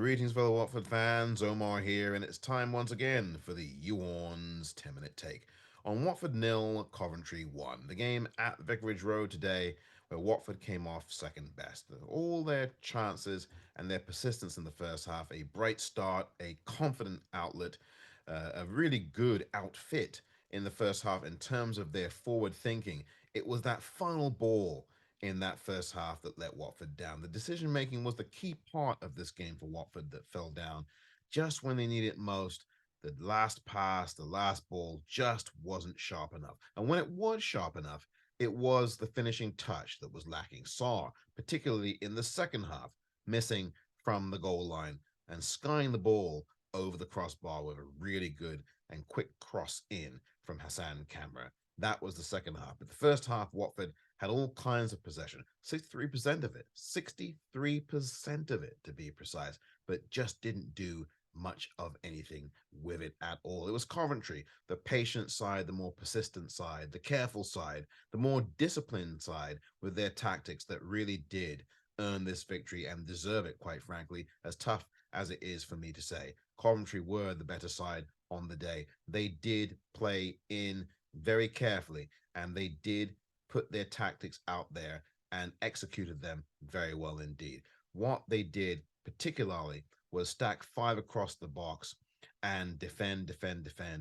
Greetings, fellow Watford fans. Omar here, and it's time once again for the Orns 10-minute take on Watford nil, Coventry 1. The game at Vicarage Road today, where Watford came off second best. All their chances and their persistence in the first half, a bright start, a confident outlet, a really good outfit in the first half in terms of their forward thinking. It was that final ball in that first half that let Watford down. The decision making was the key part of this game for Watford that fell down just when they needed it most. The last pass, the last ball just wasn't sharp enough. And when it was sharp enough, it was the finishing touch that was lacking. Saw, particularly in the second half, missing from the goal line and skying the ball over the crossbar with a really good and quick cross in from Hassan Kamara. That was the second half. But the first half, Watford had all kinds of possession, 63% of it, 63% of it to be precise, but just didn't do much of anything with it at all. It was Coventry, the patient side, the more persistent side, the careful side, the more disciplined side with their tactics that really did earn this victory and deserve it, quite frankly, as tough as it is for me to say. Coventry were the better side on the day. They did play in very carefully, and they did put their tactics out there and executed them very well indeed. What they did particularly was stack five across the box and defend,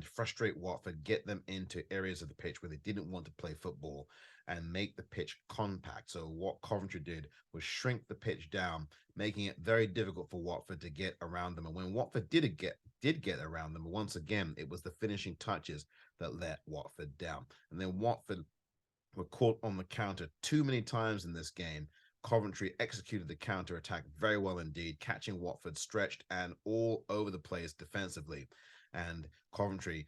frustrate Watford, get them into areas of the pitch where they didn't want to play football and make the pitch compact. So what Coventry did was shrink the pitch down, making it very difficult for Watford to get around them. And when Watford did get around them, once again, it was the finishing touches that let Watford down. And then Watford were caught on the counter too many times in this game. Coventry executed the counter attack very well indeed, catching Watford stretched and all over the place defensively. And Coventry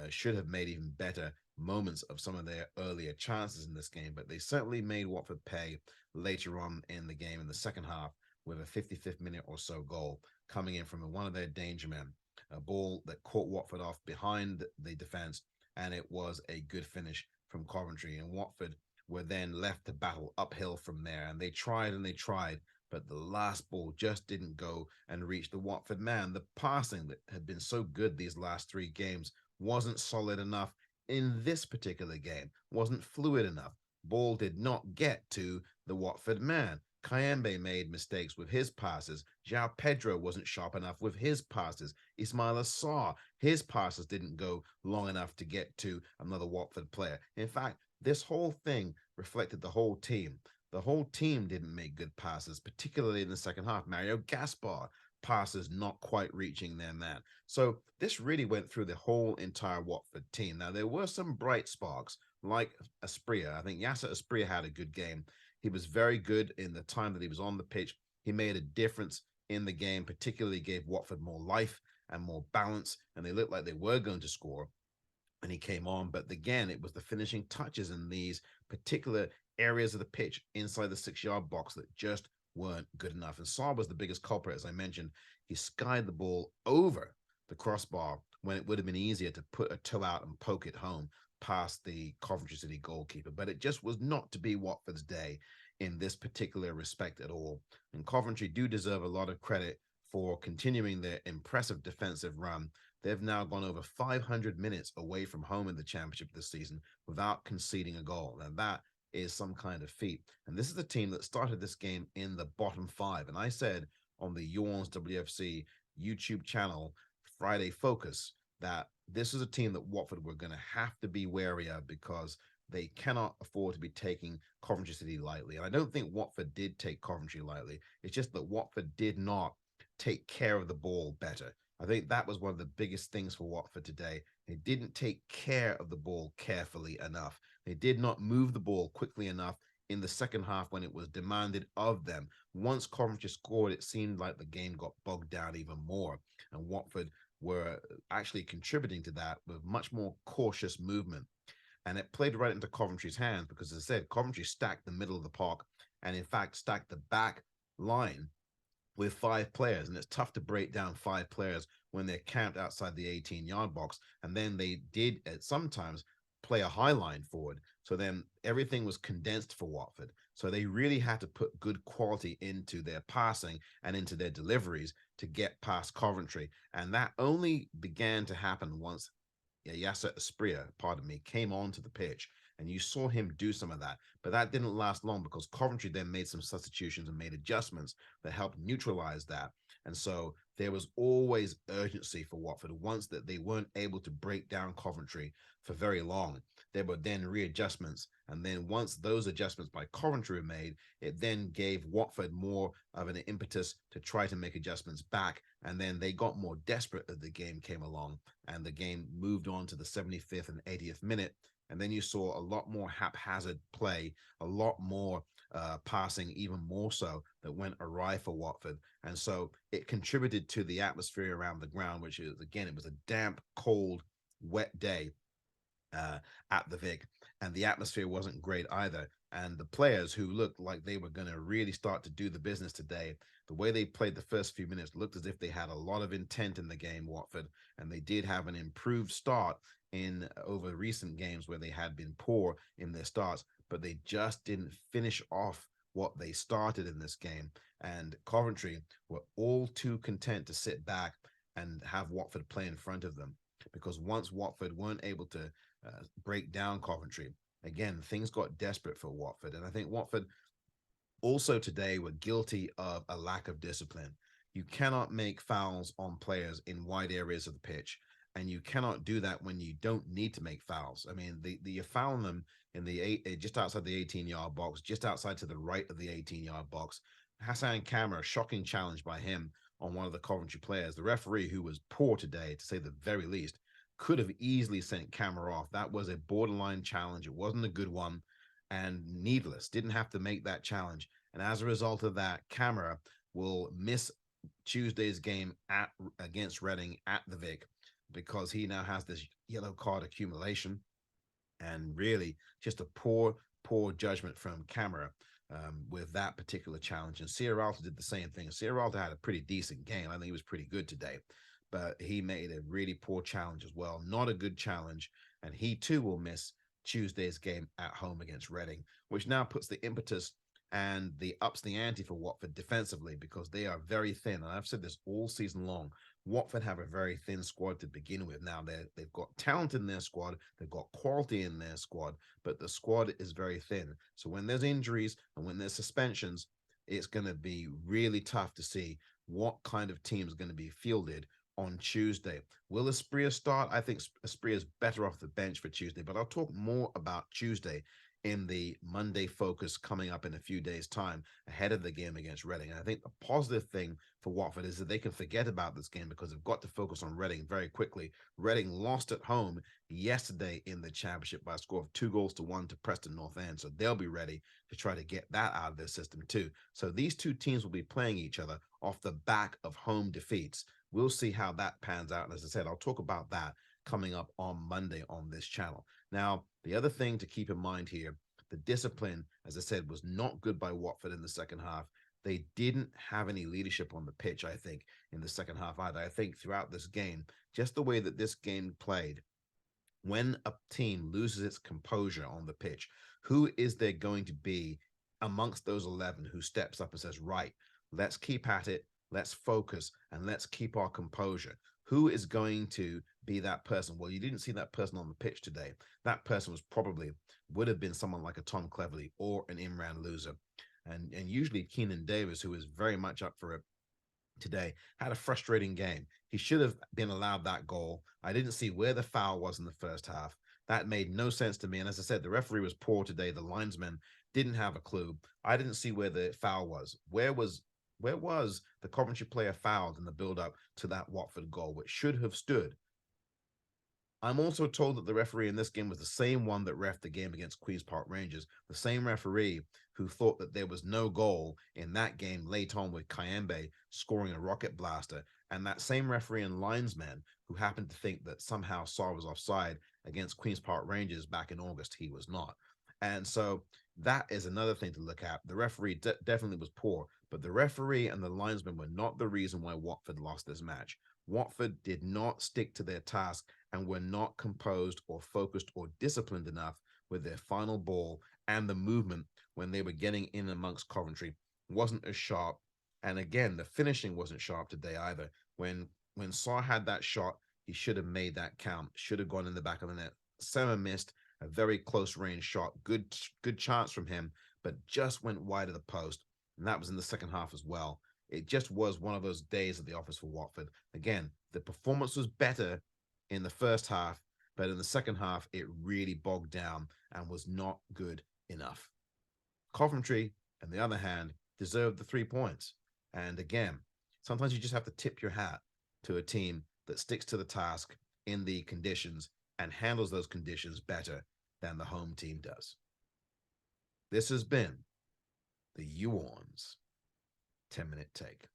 should have made even better moments of some of their earlier chances in this game, but they certainly made Watford pay later on in the game in the second half with a 55th minute or so goal coming in from one of their danger men, a ball that caught Watford off behind the defense, and it was a good finish from Coventry. And Watford were then left to battle uphill from there. And they tried, but the last ball just didn't go and reach the Watford man. The passing that had been so good these last three games wasn't solid enough in this particular game, wasn't fluid enough. Ball did not get to the Watford man. Kayembe made mistakes with his passes. João Pedro wasn't sharp enough with his passes. Ismail Assar, his passes didn't go long enough to get to another Watford player. In fact, this whole thing reflected the whole team. The whole team didn't make good passes, particularly in the second half. Mario Gaspar passes not quite reaching their man. So this really went through the whole entire Watford team. Now, there were some bright sparks, like Asprilla. I think Yasser Asprilla had a good game. He was very good in the time that he was on the pitch. He made a difference in the game, particularly gave Watford more life and more balance, and they looked like they were going to score. And he came on, but again, it was the finishing touches in these particular areas of the pitch inside the 6-yard box that just weren't good enough. And Saab was the biggest culprit, as I mentioned. He skied the ball over the crossbar when it would have been easier to put a toe out and poke it home past the Coventry City goalkeeper. But it just was not to be Watford's day in this particular respect at all. And Coventry do deserve a lot of credit for continuing their impressive defensive run. They've now gone over 500 minutes away from home in the championship this season without conceding a goal. And that is some kind of feat. And this is the team that started this game in the bottom five. And I said on the Orns WFC YouTube channel, Friday Focus, that this is a team that Watford were going to have to be wary of because they cannot afford to be taking Coventry City lightly. And I don't think Watford did take Coventry lightly. It's just that Watford did not take care of the ball better. I think that was one of the biggest things for Watford today. They didn't take care of the ball carefully enough. They did not move the ball quickly enough in the second half when it was demanded of them. Once Coventry scored, it seemed like the game got bogged down even more. And Watford were actually contributing to that with much more cautious movement. And it played right into Coventry's hands because, as I said, Coventry stacked the middle of the park and, in fact, stacked the back line with five players. And it's tough to break down five players when they're camped outside the 18-yard box. And then they did at sometimes play a high line forward. So then everything was condensed for Watford. So they really had to put good quality into their passing and into their deliveries to get past Coventry. And that only began to happen once Yasser Espria, pardon me, came onto the pitch, and you saw him do some of that. But that didn't last long because Coventry then made some substitutions and made adjustments that helped neutralize that. And so there was always urgency for Watford. Once that they weren't able to break down Coventry for very long, there were then readjustments. And then once those adjustments by Coventry were made, it then gave Watford more of an impetus to try to make adjustments back. And then they got more desperate as the game came along, and the game moved on to the 75th and 80th minute. And then you saw a lot more haphazard play, a lot more passing, even more so, that went awry for Watford. And so it contributed to the atmosphere around the ground, which is, again, it was a damp, cold, wet day uh, at the Vic, and the atmosphere wasn't great either. And the players who looked like they were going to really start to do the business today, the way they played the first few minutes looked as if they had a lot of intent in the game, Watford, and they did have an improved start in over recent games where they had been poor in their starts, but they just didn't finish off what they started in this game. And Coventry were all too content to sit back and have Watford play in front of them, because once Watford weren't able to break down Coventry, again, things got desperate for Watford. And I think Watford also today were guilty of a lack of discipline. You cannot make fouls on players in wide areas of the pitch, and you cannot do that when you don't need to make fouls. I mean, you're fouling them in the just outside the 18-yard box, just outside to the right of the 18-yard box. Hassan Kamara, shocking challenge by him on one of the Coventry players. The referee, who was poor today, to say the very least, could have easily sent Kamara off. That was a borderline challenge. It wasn't a good one, and needless. Didn't have to make that challenge. And as a result of that, Kamara will miss Tuesday's game against Reading at the Vic, because he now has this yellow card accumulation, and really just a poor judgment from Kamara with that particular challenge. And Sierralta did the same thing. Sierralta had a pretty decent game. I think he was pretty good today, but he made a really poor challenge as well. Not a good challenge, and he too will miss Tuesday's game at home against Reading, which now puts the impetus and the ups the ante for Watford defensively, because they are very thin. And I've said this all season long. Watford have a very thin squad to begin with. Now they've got talent in their squad, they've got quality in their squad, but the squad is very thin. So when there's injuries and when there's suspensions, it's going to be really tough to see what kind of team is going to be fielded on Tuesday. Will Espria start? I think Espria is better off the bench for Tuesday, but I'll talk more about Tuesday in the Monday focus coming up in a few days' time ahead of the game against Reading. And I think the positive thing for Watford is that they can forget about this game, because they've got to focus on Reading very quickly. Reading lost at home yesterday in the championship by a score of 2-1 to Preston North End. So they'll be ready to try to get that out of their system too. So these two teams will be playing each other off the back of home defeats. We'll see how that pans out. And as I said, I'll talk about that coming up on Monday on this channel. Now, the other thing to keep in mind here, the discipline, as I said, was not good by Watford in the second half. They didn't have any leadership on the pitch, I think, in the second half either. I think throughout this game, just the way that this game played, when a team loses its composure on the pitch, who is there going to be amongst those 11 who steps up and says, right, let's keep at it, let's focus, and let's keep our composure? Who is going to be that person? Well, you didn't see that person on the pitch today. That person would have been someone like a Tom Cleverley or an Imran Loser. And usually Keenan Davis, who is very much up for it today, had a frustrating game. He should have been allowed that goal. I didn't see where the foul was in the first half. That made no sense to me. And as I said, the referee was poor today. The linesman didn't have a clue. I didn't see where the foul was. Where was the Coventry player fouled in the build-up to that Watford goal, which should have stood? I'm also told that the referee in this game was the same one that reffed the game against Queen's Park Rangers, the same referee who thought that there was no goal in that game late on with Kayembe scoring a rocket blaster, and that same referee and linesman who happened to think that somehow Sarr was offside against Queen's Park Rangers back in August. He was not. And so that is another thing to look at. The referee definitely was poor, but the referee and the linesman were not the reason why Watford lost this match. Watford did not stick to their task and were not composed or focused or disciplined enough with their final ball, and the movement when they were getting in amongst Coventry wasn't as sharp. And again, the finishing wasn't sharp today either. When Saw had that shot, he should have made that count, should have gone in the back of the net. Sema missed a very close range shot. Good chance from him, but just went wide of the post. And that was in the second half as well. It just was one of those days at the office for Watford. Again, the performance was better in the first half, but in the second half, it really bogged down and was not good enough. Coventry, on the other hand, deserved the 3 points. And again, sometimes you just have to tip your hat to a team that sticks to the task in the conditions and handles those conditions better than the home team does. This has been the Orns 10-minute take.